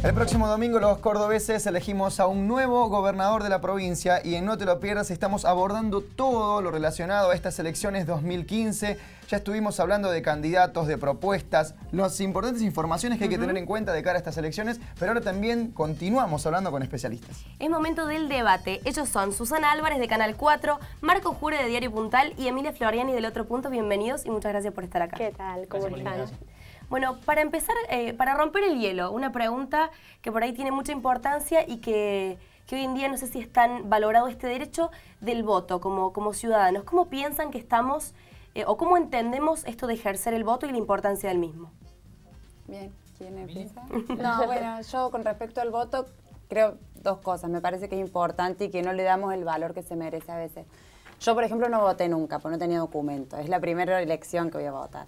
El próximo domingo los cordobeses elegimos a un nuevo gobernador de la provincia y en No Te Lo Pierdas estamos abordando todo lo relacionado a estas elecciones 2015. Ya estuvimos hablando de candidatos, de propuestas, las importantes informaciones que hay que tener en cuenta de cara a estas elecciones, pero ahora también continuamos hablando con especialistas. Es momento del debate. Ellos son Susana Álvarez de Canal 4, Marco Jure de Diario Puntal y Emilia Floriani del Otro Punto. Bienvenidos y muchas gracias por estar acá. ¿Qué tal? ¿Cómo están? Bueno, para empezar, para romper el hielo, una pregunta que por ahí tiene mucha importancia y que hoy en día no sé si es tan valorado este derecho del voto como ciudadanos. ¿Cómo piensan que estamos o cómo entendemos esto de ejercer el voto y la importancia del mismo? Bien, ¿quién empieza? No, bueno, yo con respecto al voto creo dos cosas. Me parece que es importante y que no le damos el valor que se merece a veces. Yo, por ejemplo, no voté nunca, porque no tenía documento. Es la primera elección que voy a votar.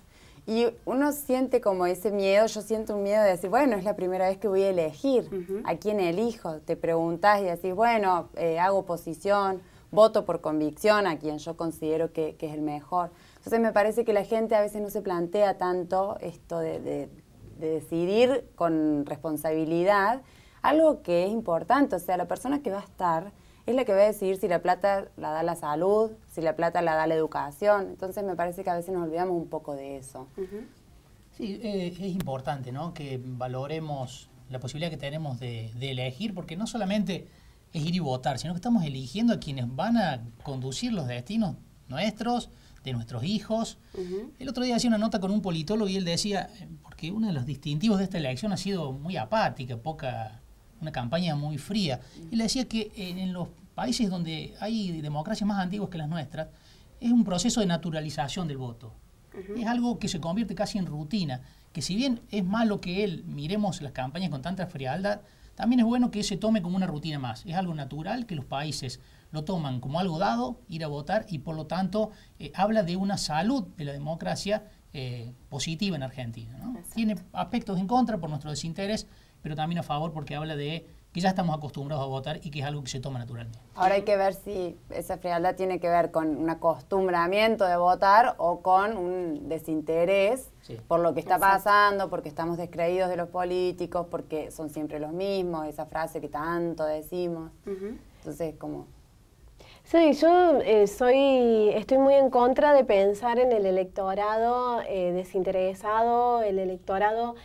Y uno siente como ese miedo, yo siento un miedo de decir, bueno, es la primera vez que voy a elegir a quién elijo. Te preguntás y decís, bueno, hago oposición, voto por convicción a quien yo considero que es el mejor. Entonces me parece que la gente a veces no se plantea tanto esto de decidir con responsabilidad algo que es importante. O sea, la persona que va a estar es la que va a decidir si la plata la da la salud, si la plata la da la educación. Entonces me parece que a veces nos olvidamos un poco de eso. Sí, es importante, ¿no?, que valoremos la posibilidad que tenemos de elegir, porque no solamente es ir y votar, sino que estamos eligiendo a quienes van a conducir los destinos nuestros, de nuestros hijos. El otro día hacía una nota con un politólogo y él decía, porque uno de los distintivos de esta elección ha sido muy apática, una campaña muy fría. Y le decía que en los países donde hay democracias más antiguas que las nuestras, es un proceso de naturalización del voto. Es algo que se convierte casi en rutina, que si bien es malo que miremos las campañas con tanta frialdad, también es bueno que se tome como una rutina más. Es algo natural que los países lo toman como algo dado, ir a votar, y por lo tanto habla de una salud de la democracia positiva en Argentina, ¿no? Tiene aspectos en contra por nuestro desinterés, pero también a favor porque habla de que ya estamos acostumbrados a votar y que es algo que se toma naturalmente. Ahora hay que ver si esa frialdad tiene que ver con un acostumbramiento de votar o con un desinterés por lo que está pasando, porque estamos descreídos de los políticos, porque son siempre los mismos, esa frase que tanto decimos. Entonces, como... Sí, yo estoy muy en contra de pensar en el electorado desinteresado, el electorado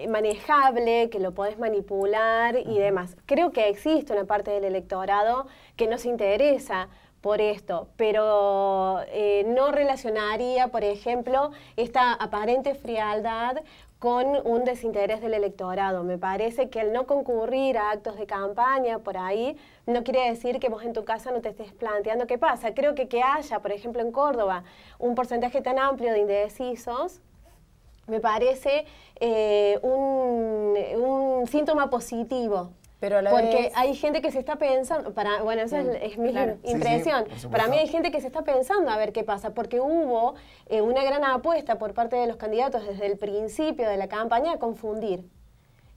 manejable, que lo podés manipular y demás. Creo que existe una parte del electorado que no se interesa por esto, pero no relacionaría, por ejemplo, esta aparente frialdad con un desinterés del electorado. Me parece que el no concurrir a actos de campaña por ahí no quiere decir que vos en tu casa no te estés planteando qué pasa. Creo que haya, por ejemplo, en Córdoba, un porcentaje tan amplio de indecisos, me parece un síntoma positivo. Pero porque hay gente que se está pensando, bueno, esa es mi impresión, para mí hay gente que se está pensando a ver qué pasa, porque hubo una gran apuesta por parte de los candidatos desde el principio de la campaña a confundir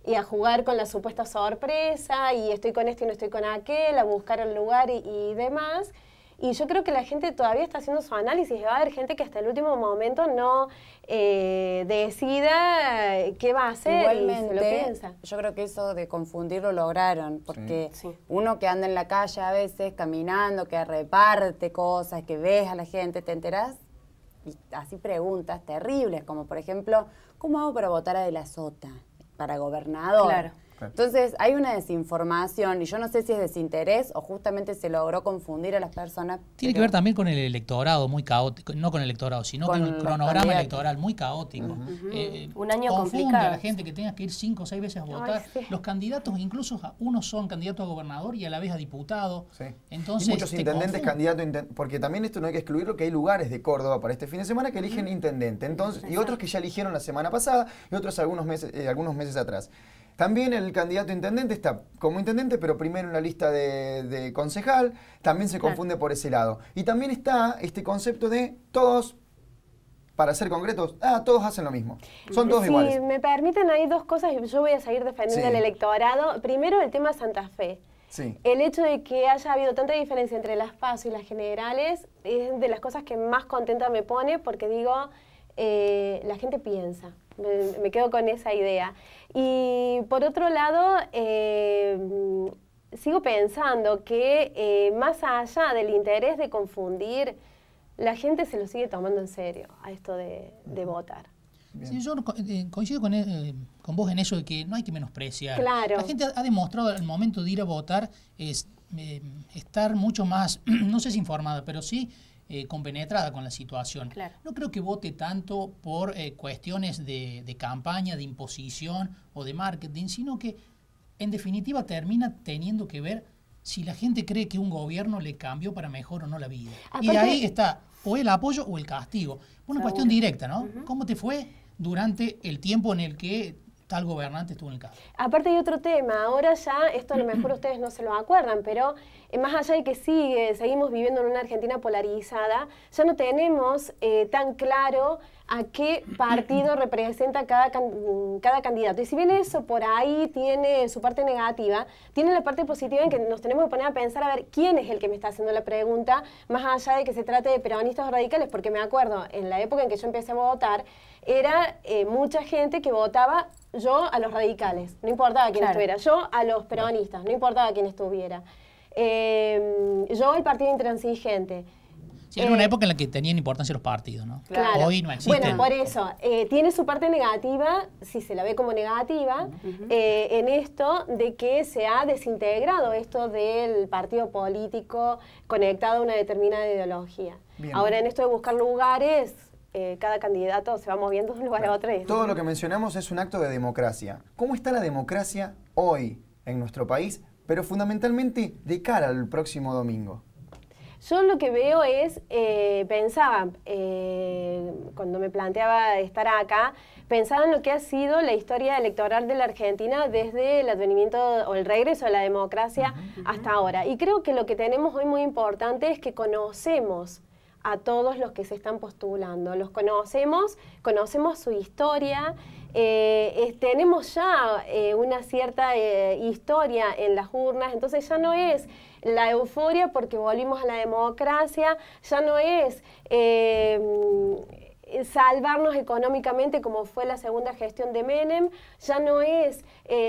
y a jugar con la supuesta sorpresa, y estoy con esto y no estoy con aquel, a buscar el lugar y demás. Y yo creo que la gente todavía está haciendo su análisis, y va a haber gente que hasta el último momento no decida qué va a hacer. Igualmente, y se lo piensa. Yo creo que eso de confundir lo lograron, porque uno que anda en la calle a veces caminando, que reparte cosas, que ves a la gente, te enterás y así preguntas terribles, como por ejemplo, ¿cómo hago para votar a De la Sota para gobernador? Claro. Entonces hay una desinformación y yo no sé si es desinterés o justamente se logró confundir a las personas. Tiene que ver también con el electorado muy caótico, no con el electorado, sino con el cronograma electoral muy caótico. Un año confunde complicado. a la gente que tenga que ir 5 o 6 veces a votar. Los candidatos, incluso unos son candidatos a gobernador y a la vez a diputado. Entonces, y muchos intendentes candidatos, porque también esto no hay que excluirlo, que hay lugares de Córdoba para este fin de semana que eligen intendente. Entonces, y otros que ya eligieron la semana pasada y otros algunos meses atrás. También el candidato a intendente está como intendente, pero primero en la lista de concejal, también se confunde por ese lado. Y también está este concepto de todos, para ser concretos, todos hacen lo mismo. Son todos iguales. Si me permiten, hay dos cosas y yo voy a seguir defendiendo al electorado. Primero, el tema Santa Fe. El hecho de que haya habido tanta diferencia entre las PASO y las generales es de las cosas que más contenta me pone, porque digo, la gente piensa. Me quedo con esa idea. Y por otro lado, sigo pensando que más allá del interés de confundir, la gente se lo sigue tomando en serio a esto de votar. Sí, yo coincido con vos en eso de que no hay que menospreciar. Claro. La gente ha demostrado al momento de ir a votar estar mucho más, no sé si informada, pero sí compenetrada con la situación. Claro. No creo que vote tanto por cuestiones de campaña, de imposición o de marketing, sino que en definitiva termina teniendo que ver si la gente cree que un gobierno le cambió para mejor o no la vida. Y ahí está o el apoyo o el castigo. Una cuestión directa, ¿no? ¿Cómo te fue durante el tiempo en el que tal gobernante estuvo en el cargo? Aparte hay otro tema, ahora ya, esto a lo mejor ustedes no se lo acuerdan, pero más allá de que seguimos viviendo en una Argentina polarizada, ya no tenemos tan claro a qué partido representa cada candidato. Y si bien eso por ahí tiene su parte negativa, tiene la parte positiva en que nos tenemos que poner a pensar a ver quién es el que me está haciendo la pregunta, más allá de que se trate de peronistas o radicales, porque me acuerdo, en la época en que yo empecé a votar, era mucha gente que votaba yo a los radicales, no importaba quién estuviera, yo a los peronistas, no importaba quién estuviera, yo al partido intransigente. Sí, era una época en la que tenían importancia los partidos, ¿no? Claro. Hoy no existen. Bueno, por eso, tiene su parte negativa, si se la ve como negativa, en esto de que se ha desintegrado esto del partido político conectado a una determinada ideología. Bien. Ahora, en esto de buscar lugares, cada candidato se va moviendo de un lugar a otro. Todo lo que mencionamos es un acto de democracia. ¿Cómo está la democracia hoy en nuestro país, pero fundamentalmente de cara al próximo domingo? Yo lo que veo es, pensaba, cuando me planteaba estar acá, pensaba en lo que ha sido la historia electoral de la Argentina desde el advenimiento o el regreso de la democracia hasta ahora. Y creo que lo que tenemos hoy muy importante es que conocemos a todos los que se están postulando. Los conocemos su historia, tenemos ya una cierta historia en las urnas, entonces ya no es la euforia porque volvimos a la democracia, ya no es salvarnos económicamente como fue la segunda gestión de Menem, ya no es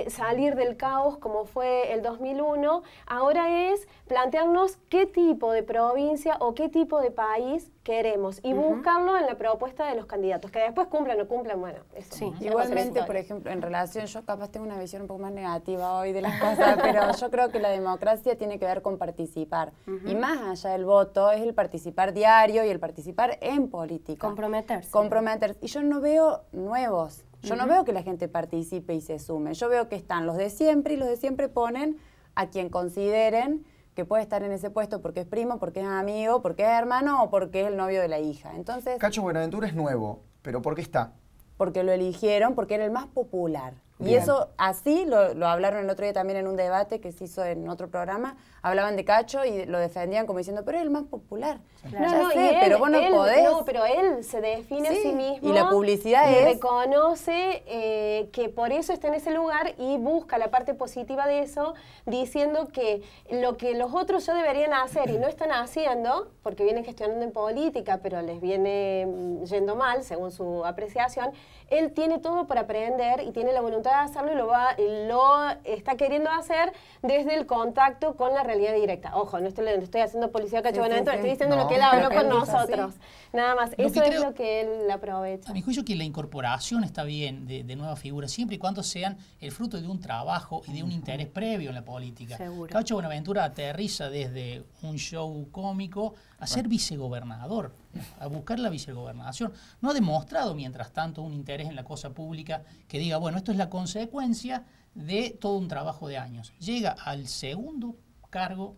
salir del caos como fue el 2001, ahora es plantearnos qué tipo de provincia o qué tipo de país queremos y buscarlo en la propuesta de los candidatos, que después cumplan o no cumplan, bueno, eso. Sí. Igualmente, por ejemplo, en relación, yo capaz tengo una visión un poco más negativa hoy de las cosas, pero yo creo que la democracia tiene que ver con participar. Y más allá del voto, es el participar diario y el participar en política. Comprometerse. Y yo no veo nuevos. Yo no veo que la gente participe y se sume. Yo veo que están los de siempre y los de siempre ponen a quien consideren que puede estar en ese puesto porque es primo, porque es amigo, porque es hermano o porque es el novio de la hija. Entonces, Cacho Buenaventura es nuevo, pero ¿por qué está? Porque lo eligieron, porque era el más popular. Bien. Y eso así lo hablaron el otro día también en un debate que se hizo en otro programa. Hablaban de Cacho y lo defendían como diciendo, pero es el más popular. Claro. Pero vos no podés. No, pero él se define a sí mismo. Y la publicidad y reconoce que por eso está en ese lugar y busca la parte positiva de eso, diciendo que lo que los otros ya deberían hacer y no están haciendo, porque vienen gestionando en política, pero les viene yendo mal, según su apreciación, él tiene todo para aprender y tiene la voluntad de hacerlo y lo está queriendo hacer desde el contacto con la realidad directa. Ojo, no estoy haciendo publicidad Cacho Buenaventura, estoy diciendo lo que él habló con nosotros. Nada más, eso es lo que él aprovecha. A mi juicio que la incorporación está bien de nuevas figuras, siempre y cuando sean el fruto de un trabajo y de un interés previo en la política. Seguro. Cacho Buenaventura aterriza desde un show cómico a ser vicegobernador, a buscar la vicegobernación. No ha demostrado, mientras tanto, un interés en la cosa pública que diga, bueno, esto es la consecuencia de todo un trabajo de años. Llega al segundo cargo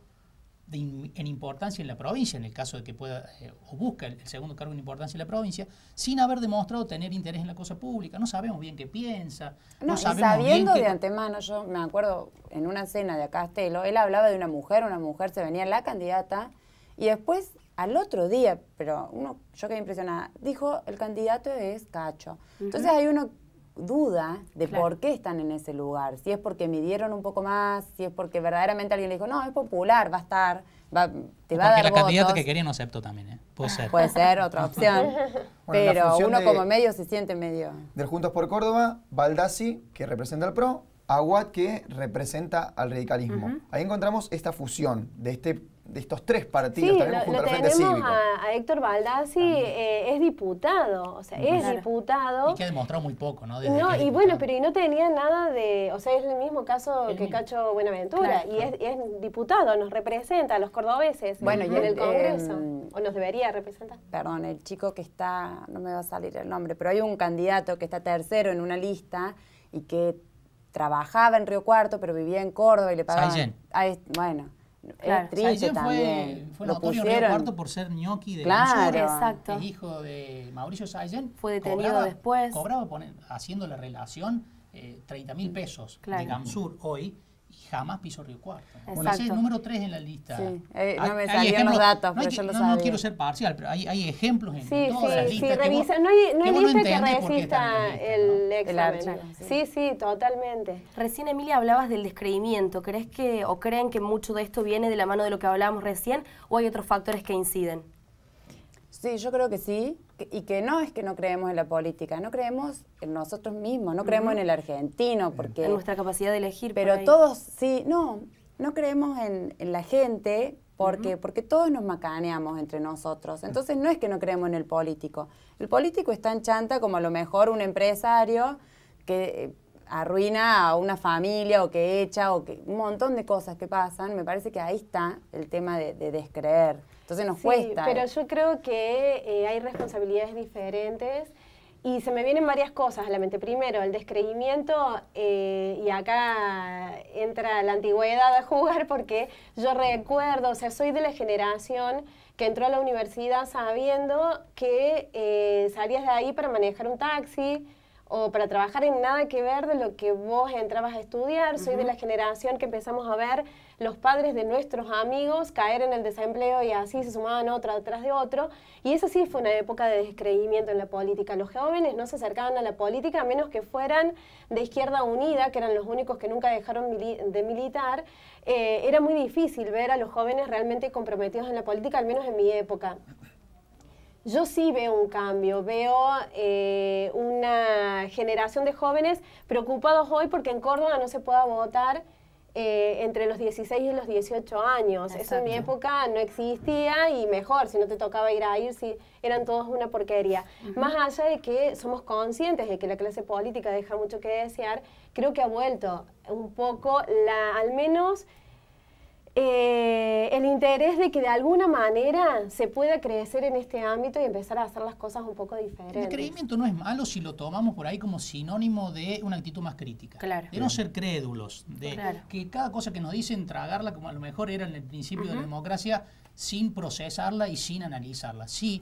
en importancia en la provincia, en el caso de que pueda o busca el segundo cargo en importancia en la provincia, sin haber demostrado tener interés en la cosa pública. No sabemos bien qué piensa. No, sabemos sabiendo bien de antemano, yo me acuerdo en una cena de Castelo, él hablaba de una mujer se venía la candidata y después al otro día, pero yo quedé impresionada, dijo el candidato es Cacho. Entonces hay uno duda de Claro. por qué están en ese lugar. Si es porque midieron un poco más, si es porque verdaderamente alguien le dijo, no, es popular, va a estar, te va a Porque dar la candidata votos. que quería no aceptó también, ¿eh? Puede ser. Puede ser otra opción. Bueno, la pero función uno de- como medio se siente medio... Del Juntos por Córdoba, Baldassi, que representa al PRO, Aguad, que representa al radicalismo. Ahí encontramos esta fusión de estos tres partidos, Sí, también lo junto al Frente tenemos Cívico. a Héctor Baldassi, es diputado, o sea, es Claro. diputado. Y que ha demostrado muy poco, ¿no? Desde No, que es y diputado. bueno, pero y no tenía nada de, o sea, es el mismo caso El que mismo. Cacho Buenaventura, Claro. y es diputado, nos representa a los cordobeses Bueno, y en el el, Congreso, o nos debería representar. Perdón, el chico que está, no me va a salir el nombre, pero hay un candidato que está tercero en una lista y que trabajaba en Río Cuarto, pero vivía en Córdoba y le pagaban... Saillén. Bueno, Claro. es triste Saillén también. fue Lo notorio en Río pusieron. Cuarto por ser ñoqui de Claro. Mansur, Exacto. es hijo de Mauricio Saillén. Fue detenido después. Cobraba haciendo la relación 30.000 pesos Claro. de Gamsur hoy y jamás pisó Río Cuarto. Bueno, Exacto. ese es el número 3 en la lista. Sí, no me Hay salían ejemplos- los datos, no hay pero que- yo lo no sabía. quiero ser parcial, pero hay ejemplos en Sí, todas las sí, listas. sí, que revisa, vos- no hay que vos no lista que entendés por qué resista están en la lista, el ¿no? examen. El archivo, Sí, sí, totalmente. Recién, Emilia, hablabas del descreimiento. ¿Crees que, o creen que mucho de esto viene de la mano de lo que hablábamos recién, o hay otros factores que inciden? Sí, yo creo que sí, y que no es que no creemos en la política, no creemos en nosotros mismos, no creemos en el argentino, porque... En nuestra capacidad de elegir. por Pero ahí. todos, sí, no creemos en la gente porque todos nos macaneamos entre nosotros. Entonces no es que no creemos en el político. El político está en chanta como a lo mejor un empresario que arruina a una familia o que echa o que un montón de cosas que pasan. Me parece que ahí está el tema de descreer. Entonces nos Sí, cuesta. pero yo creo que hay responsabilidades diferentes y se me vienen varias cosas a la mente. Primero, el descreimiento, y acá entra la antigüedad a jugar porque yo recuerdo, o sea, soy de la generación que entró a la universidad sabiendo que salías de ahí para manejar un taxi o para trabajar en nada que ver de lo que vos entrabas a estudiar. Soy de la generación que empezamos a ver los padres de nuestros amigos caer en el desempleo y así se sumaban otro detrás de otro. Y esa sí fue una época de descreimiento en la política. Los jóvenes no se acercaban a la política a menos que fueran de Izquierda Unida, que eran los únicos que nunca dejaron de militar. Era muy difícil ver a los jóvenes realmente comprometidos en la política, al menos en mi época. Yo sí veo un cambio, veo una generación de jóvenes preocupados hoy porque en Córdoba no se pueda votar entre los 16 y los 18 años. Eso en mi época no existía y mejor, si no te tocaba ir a ir, si eran todos una porquería. Más allá de que somos conscientes de que la clase política deja mucho que desear, creo que ha vuelto un poco, al menos... el interés de que de alguna manera se pueda crecer en este ámbito y empezar a hacer las cosas un poco El diferentes. descreimiento no es malo si lo tomamos por ahí como sinónimo de una actitud más crítica. Claro. De no ser crédulos, de Claro. que cada cosa que nos dicen tragarla como a lo mejor era en el principio de la democracia sin procesarla y sin analizarla. Sí,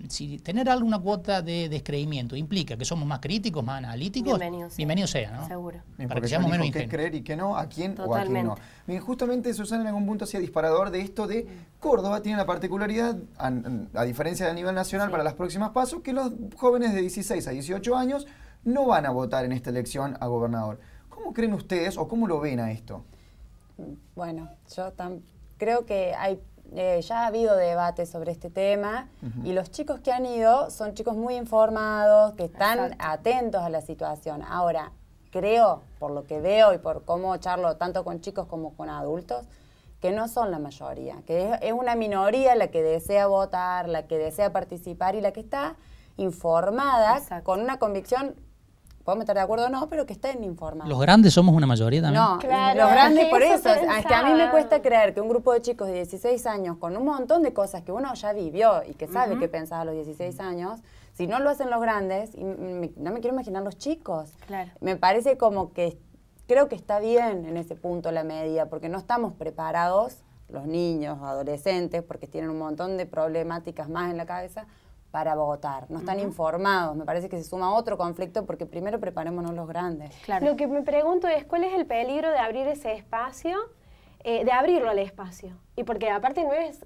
si tener alguna cuota de descreimiento implica que somos más críticos, más analíticos, bienvenido sea, ¿no? Seguro. Bien, Para porque que seamos ya menos dijo qué ingenuos. creer y qué no, a quién o a quién no. Totalmente. Bien, justamente Susana en algún punto hacía disparador de esto de Córdoba tiene la particularidad, a diferencia de nivel nacional para las próximas pasos, que los jóvenes de 16 a 18 años no van a votar en esta elección a gobernador. ¿Cómo creen ustedes o cómo lo ven a esto? Bueno, creo que ya ha habido debate sobre este tema y los chicos que han ido son chicos muy informados, que están Exacto. atentos a la situación. Ahora, creo, por lo que veo y por cómo charlo tanto con chicos como con adultos, que no son la mayoría, que es una minoría la que desea votar, la que desea participar y la que está informada Exacto. con una convicción, podemos estar de acuerdo o no, pero que estén informados. ¿Los grandes somos una mayoría también? No, Claro, los grandes es que por eso eso. Es que a mí me pensaba. cuesta creer que un grupo de chicos de 16 años con un montón de cosas que uno ya vivió y que sabe qué pensaba a los 16 años, si no lo hacen los grandes, no me quiero imaginar los chicos. Claro. Me parece como que creo que está bien en ese punto la medida, porque no estamos preparados, los niños, adolescentes, porque tienen un montón de problemáticas más en la cabeza, para votar. No están informados. Me parece que se suma otro conflicto porque primero preparémonos los grandes. Claro. Lo que me pregunto es, ¿cuál es el peligro de abrir ese espacio de abrirlo al espacio. Y porque aparte no es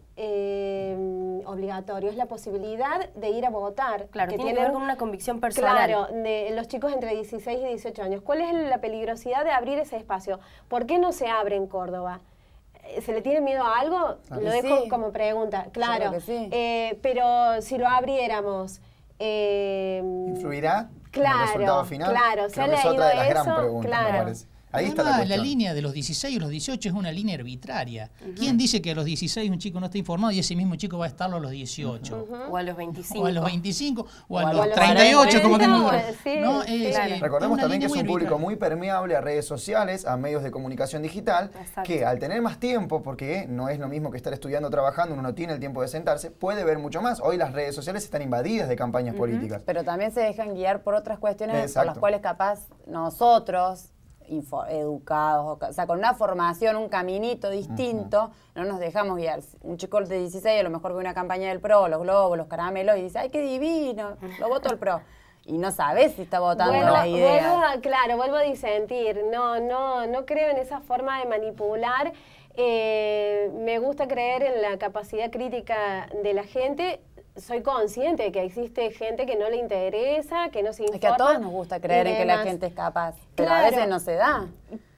obligatorio, es la posibilidad de ir a votar. Claro, tiene que ver con una convicción personal. Claro, de los chicos entre 16 y 18 años. ¿Cuál es la peligrosidad de abrir ese espacio? ¿Por qué no se abre en Córdoba? ¿Se le tiene miedo a algo? Lo dejo como pregunta. Claro, sí. Pero si lo abriéramos... ¿influirá en el Claro, resultado final? claro. Creo que es otra de las gran preguntas, me claro. parece. Ahí está Además, la cuestión. línea de los 16 y los 18 es una línea arbitraria. ¿Quién dice que a los 16 un chico no está informado y ese mismo chico va a estarlo a los 18? O a los 25. O a los 25, o a O a los los 38, como 40, tengo. sí, ¿No? claro. Recordemos una también que línea es muy un público arbitraria. muy permeable a redes sociales, a medios de comunicación digital, Exacto. que al tener más tiempo, porque no es lo mismo que estar estudiando o trabajando, uno no tiene el tiempo de sentarse, puede ver mucho más. Hoy las redes sociales están invadidas de campañas políticas. Pero también se dejan guiar por otras cuestiones por Exacto. las cuales capaz nosotros, educados, o sea, con una formación, un caminito distinto, no nos dejamos guiar. Un chico de 16 a lo mejor ve una campaña del PRO, los globos, los caramelos, y dice, ¡ay, qué divino! Lo voto al PRO. Y no sabes si está votando la idea. Vuelvo a disentir. No creo en esa forma de manipular. Me gusta creer en la capacidad crítica de la gente. Soy consciente de que existe gente que no le interesa, que no se informa. Es que a todos nos gusta creer en que la demás. gente es capaz, pero Claro. a veces no se da.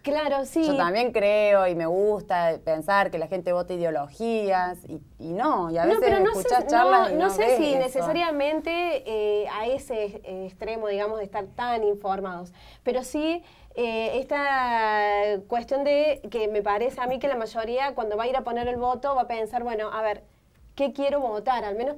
Claro, sí. Yo también creo y me gusta pensar que la gente vota ideologías y no, y a veces pero escuchás charlas y no sé ves si eso. necesariamente a ese extremo, digamos, de estar tan informados, pero sí esta cuestión de que me parece a mí que la mayoría cuando va a ir a poner el voto va a pensar, bueno, a ver, ¿qué quiero votar? Al menos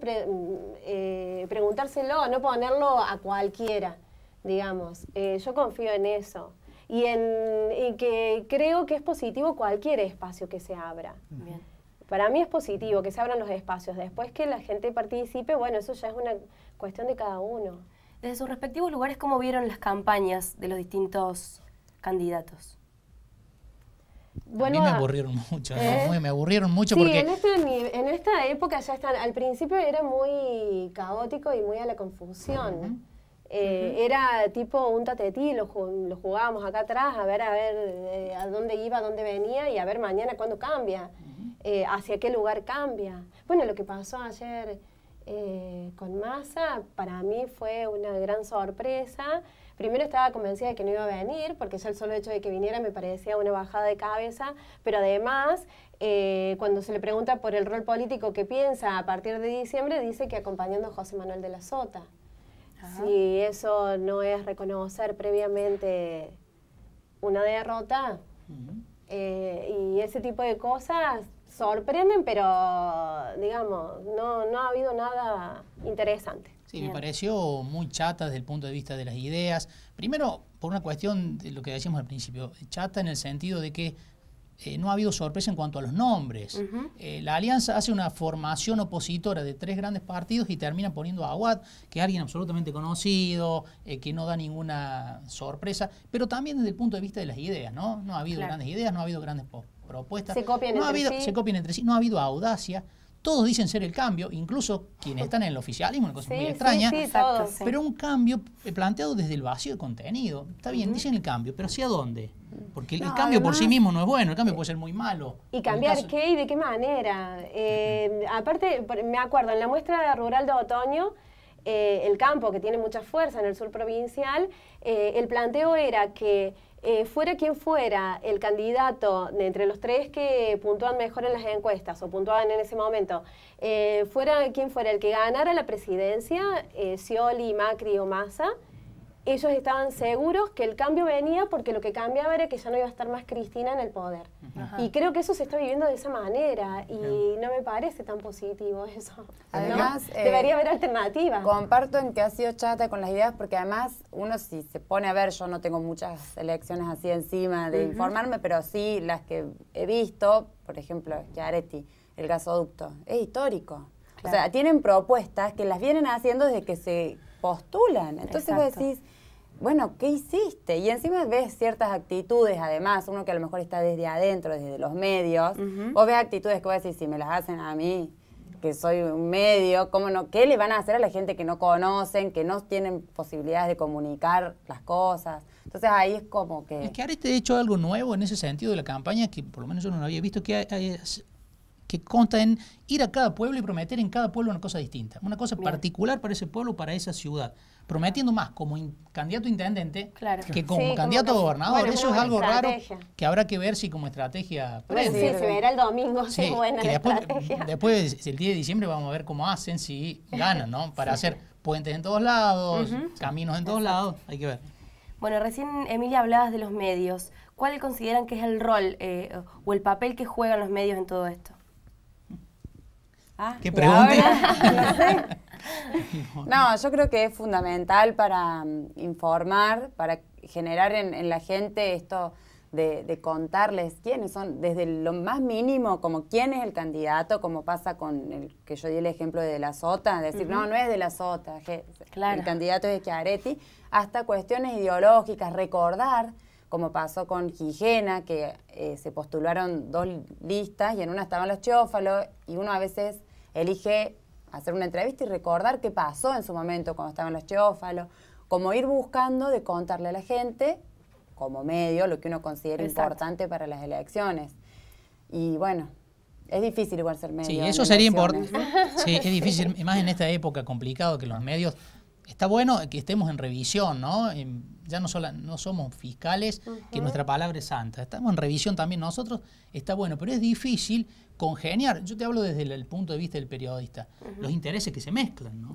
preguntárselo, no ponerlo a cualquiera, digamos. Yo confío en eso. Y en que creo que es positivo cualquier espacio que se abra. Bien. Para mí es positivo que se abran los espacios. Después que la gente participe, bueno, eso ya es una cuestión de cada uno. Desde sus respectivos lugares, ¿cómo vieron las campañas de los distintos candidatos? A mí me aburrieron mucho, me aburrieron mucho Sí, porque... en esta época ya están, al principio era muy caótico y muy a la confusión. Era tipo un tatetí, lo jugábamos acá atrás a ver a dónde iba, a dónde venía y a ver mañana cuándo cambia, hacia qué lugar cambia. Bueno, lo que pasó ayer con Massa para mí fue una gran sorpresa. Primero estaba convencida de que no iba a venir, porque ya el solo hecho de que viniera me parecía una bajada de cabeza, pero además, cuando se le pregunta por el rol político que piensa a partir de diciembre, dice que acompañando a José Manuel de la Sota. Si eso no es reconocer previamente una derrota, y ese tipo de cosas sorprenden, pero digamos, no ha habido nada interesante. Sí, me pareció muy chata desde el punto de vista de las ideas. Primero, por una cuestión de lo que decíamos al principio, chata en el sentido de que no ha habido sorpresa en cuanto a los nombres. La Alianza hace una formación opositora de 3 grandes partidos y termina poniendo a Aguad, que es alguien absolutamente conocido, que no da ninguna sorpresa, pero también desde el punto de vista de las ideas, ¿no? No ha habido grandes ideas, no ha habido grandes propuestas. Se copian entre sí, no ha habido audacia. Todos dicen ser el cambio, incluso quienes están en el oficialismo, una cosa muy extraña, todos. pero un cambio planteado desde el vacío de contenido. Está bien, dicen el cambio, pero ¿hacia dónde? Porque el cambio por sí mismo no es bueno, el cambio puede ser muy malo. ¿Y cambiar qué y de qué manera? Aparte, me acuerdo, en la muestra rural de otoño, el campo, que tiene mucha fuerza en el sur provincial, el planteo era que fuera quien fuera el candidato de entre los 3 que puntúan mejor en las encuestas o puntuaban en ese momento, fuera quien fuera el que ganara la presidencia, Scioli, Macri o Massa, ellos estaban seguros que el cambio venía porque lo que cambiaba era que ya no iba a estar más Cristina en el poder. Y creo que eso se está viviendo de esa manera y no me parece tan positivo eso. Además, debería haber alternativas. Comparto en que ha sido chata con las ideas porque además uno si se pone a ver, yo no tengo muchas elecciones así encima de informarme, pero sí las que he visto, por ejemplo, Schiaretti, el gasoducto, es histórico. Claro. O sea, tienen propuestas que las vienen haciendo desde que se postulan. Entonces vos decís, bueno, ¿qué hiciste? Y encima ves ciertas actitudes, además, uno que a lo mejor está desde adentro, desde los medios, vos ves actitudes que vos decís, si me las hacen a mí, que soy un medio, ¿cómo no? ¿Qué le van a hacer a la gente que no conocen, que no tienen posibilidades de comunicar las cosas? Entonces ahí es como que... Es que ahora he hecho algo nuevo en ese sentido de la campaña, que por lo menos yo no lo había visto, que consta en ir a cada pueblo y prometer en cada pueblo una cosa distinta, una cosa particular para ese pueblo, para esa ciudad, prometiendo más como candidato a intendente que como candidato a gobernador. Bueno, eso es algo raro estrategia. que habrá que ver si como estrategia Bueno, prende. sí, se verá el domingo, si Sí, es buena que la después, estrategia. después, el 10 de diciembre vamos a ver cómo hacen, si ganan, ¿no? Para hacer puentes en todos lados, caminos en todos lados, hay que ver. Bueno, recién, Emilia, hablabas de los medios. ¿Cuál consideran que es el rol o el papel que juegan los medios en todo esto? ¿Qué ¿y pregunta? ahora? No sé. No, yo creo que es fundamental para informar, para generar en la gente esto de contarles quiénes son, desde lo más mínimo, como quién es el candidato, como pasa con el que yo di el ejemplo de la Sota, decir, no es de la Sota, el candidato es de Schiaretti, hasta cuestiones ideológicas, recordar, como pasó con Gijena, que se postularon 2 listas y en una estaban los Chiófalos, y uno a veces elige hacer una entrevista y recordar qué pasó en su momento cuando estaban los Chiófalos, como ir buscando de contarle a la gente, como medio, lo que uno considera importante para las elecciones. Y bueno, es difícil igual ser medio. Sí, eso sería importante. Sí, es difícil, más en esta época complicado que los medios... Está bueno que estemos en revisión, ¿no? Ya no somos fiscales, que nuestra palabra es santa. Estamos en revisión también nosotros, está bueno, pero es difícil congeniar. Yo te hablo desde el punto de vista del periodista. Los intereses que se mezclan, ¿no?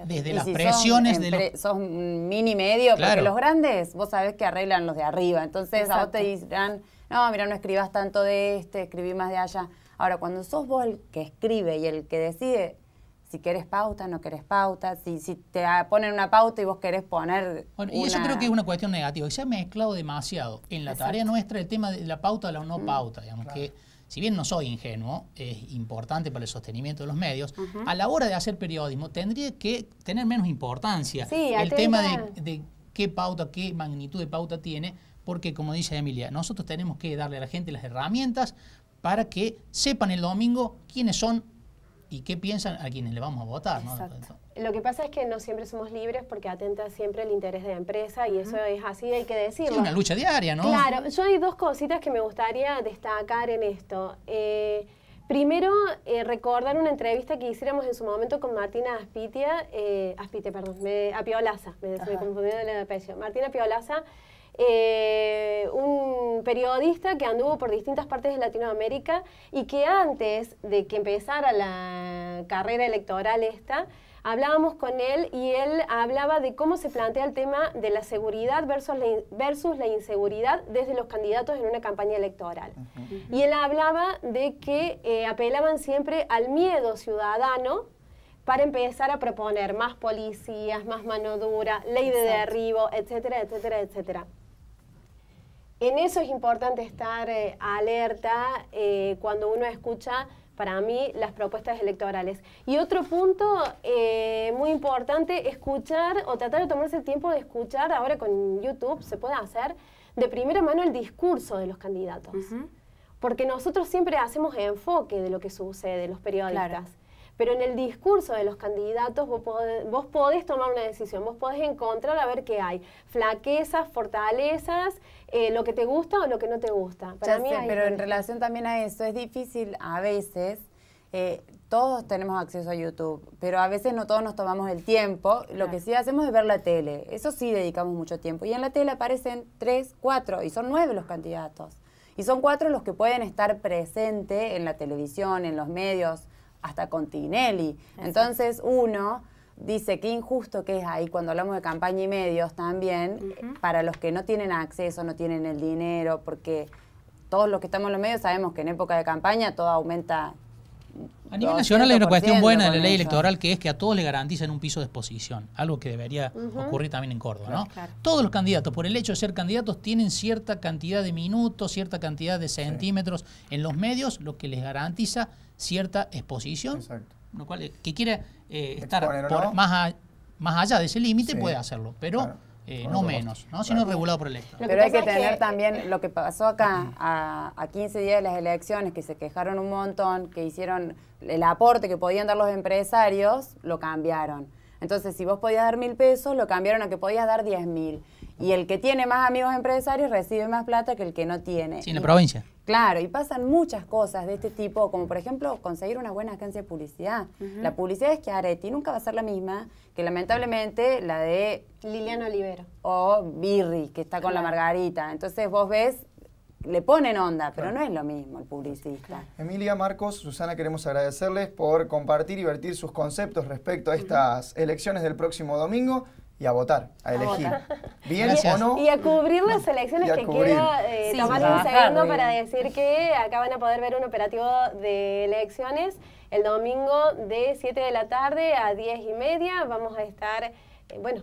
Desde las presiones de los... Sos un mini medio, Claro. porque los grandes, vos sabés que arreglan los de arriba. Entonces a vos te dirán, no, mira, no escribas tanto de escribí más de allá. Ahora, cuando sos vos el que escribe y el que decide... Si querés pauta, no querés pauta, si te ponen una pauta y vos querés poner y eso creo que es una cuestión negativa, que se ha mezclado demasiado en la tarea nuestra el tema de la pauta o la no pauta, digamos, que si bien no soy ingenuo, es importante para el sostenimiento de los medios, a la hora de hacer periodismo tendría que tener menos importancia el tema de qué pauta, qué magnitud de pauta tiene, porque como dice Emilia, nosotros tenemos que darle a la gente las herramientas para que sepan el domingo quiénes son y qué piensan a quienes le vamos a votar, ¿no? Lo que pasa es que no siempre somos libres porque atenta siempre el interés de la empresa y eso es así, hay que decirlo. Es una lucha diaria, ¿no? Claro, yo hay 2 cositas que me gustaría destacar en esto. Primero, recordar una entrevista que hiciéramos en su momento con Martina Apiolaza, me confundí el apellido. Martina Apiolaza, un periodista que anduvo por distintas partes de Latinoamérica y que antes de que empezara la carrera electoral hablábamos con él y él hablaba de cómo se plantea el tema de la seguridad versus la inseguridad desde los candidatos en una campaña electoral. Y él hablaba de que apelaban siempre al miedo ciudadano para empezar a proponer más policías, más mano dura, ley de derribo, etcétera, etcétera, etcétera. En eso es importante estar alerta cuando uno escucha, para mí, las propuestas electorales. Y otro punto muy importante, escuchar o tratar de tomarse el tiempo de escuchar, ahora con YouTube se puede hacer, de primera mano el discurso de los candidatos. Porque nosotros siempre hacemos enfoque de lo que sucede, los periodistas. Claro. Pero en el discurso de los candidatos vos podés tomar una decisión, vos podés encontrar a ver qué hay. Flaquezas, fortalezas, lo que te gusta o lo que no te gusta. Para mí pero en relación también a eso, es difícil a veces, todos tenemos acceso a YouTube, pero a veces no todos nos tomamos el tiempo. Lo que sí hacemos es ver la tele, eso sí dedicamos mucho tiempo. Y en la tele aparecen 3, 4, y son 9 los candidatos. Y son 4 los que pueden estar presentes en la televisión, en los medios, hasta con Tinelli. Entonces uno dice qué injusto que es ahí cuando hablamos de campaña y medios también, para los que no tienen acceso, no tienen el dinero, porque todos los que estamos en los medios sabemos que en época de campaña todo aumenta. A nivel nacional hay una cuestión buena de la ley electoral, que es que a todos le garantizan un piso de exposición, algo que debería ocurrir también en Córdoba, ¿no? Claro. Todos los candidatos, por el hecho de ser candidatos, tienen cierta cantidad de minutos, cierta cantidad de centímetros en los medios, lo que les garantiza cierta exposición, lo cual que quiere estar por, más allá de ese límite puede hacerlo, pero no menos, ¿no? Sino regulado por el Estado. Pero hay que tener también lo que pasó acá a 15 días de las elecciones, que se quejaron un montón, que hicieron el aporte que podían dar los empresarios, lo cambiaron. Entonces, si vos podías dar 1.000 pesos, lo cambiaron a que podías dar 10.000. Y el que tiene más amigos empresarios recibe más plata que el que no tiene. Sí, en la provincia. Claro, y pasan muchas cosas de este tipo, como por ejemplo conseguir una buena agencia de publicidad. La publicidad de Schiaretti nunca va a ser la misma que lamentablemente la de Liliana Olivero. o Birri, que está con la Margarita. Entonces vos ves, le ponen onda, pero no es lo mismo el publicista. Emilia, Marcos, Susana, queremos agradecerles por compartir y vertir sus conceptos respecto a estas elecciones del próximo domingo y a votar, a elegir. ¿Bien Gracias. o no? Y a cubrir las elecciones Y a que cubrir. quiero Sí, tomar un trabajar segundo bien. para decir que acá van a poder ver un operativo de elecciones el domingo de 7 de la tarde a 10:30. Vamos a estar,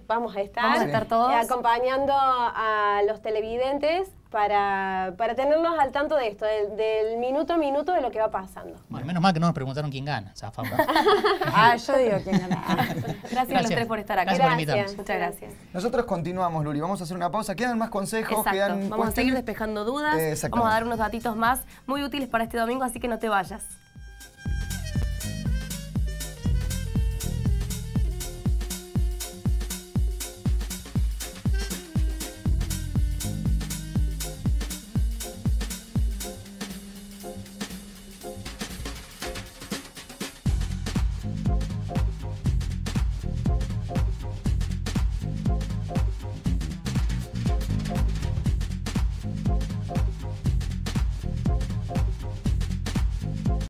Vamos a estar todos. acompañando a los televidentes para tenernos al tanto de esto, del minuto a minuto de lo que va pasando. Bueno, menos mal que no nos preguntaron quién gana. Zafamos. Yo digo quién gana. Gracias a los tres por estar acá. Gracias por invitarnos. Muchas gracias. Nosotros continuamos, Luli. Vamos a hacer una pausa. Quedan más consejos, Exacto. quedan Vamos a seguir cuestiones. despejando dudas. Exactamente. Vamos a dar unos datitos más muy útiles para este domingo, así que no te vayas.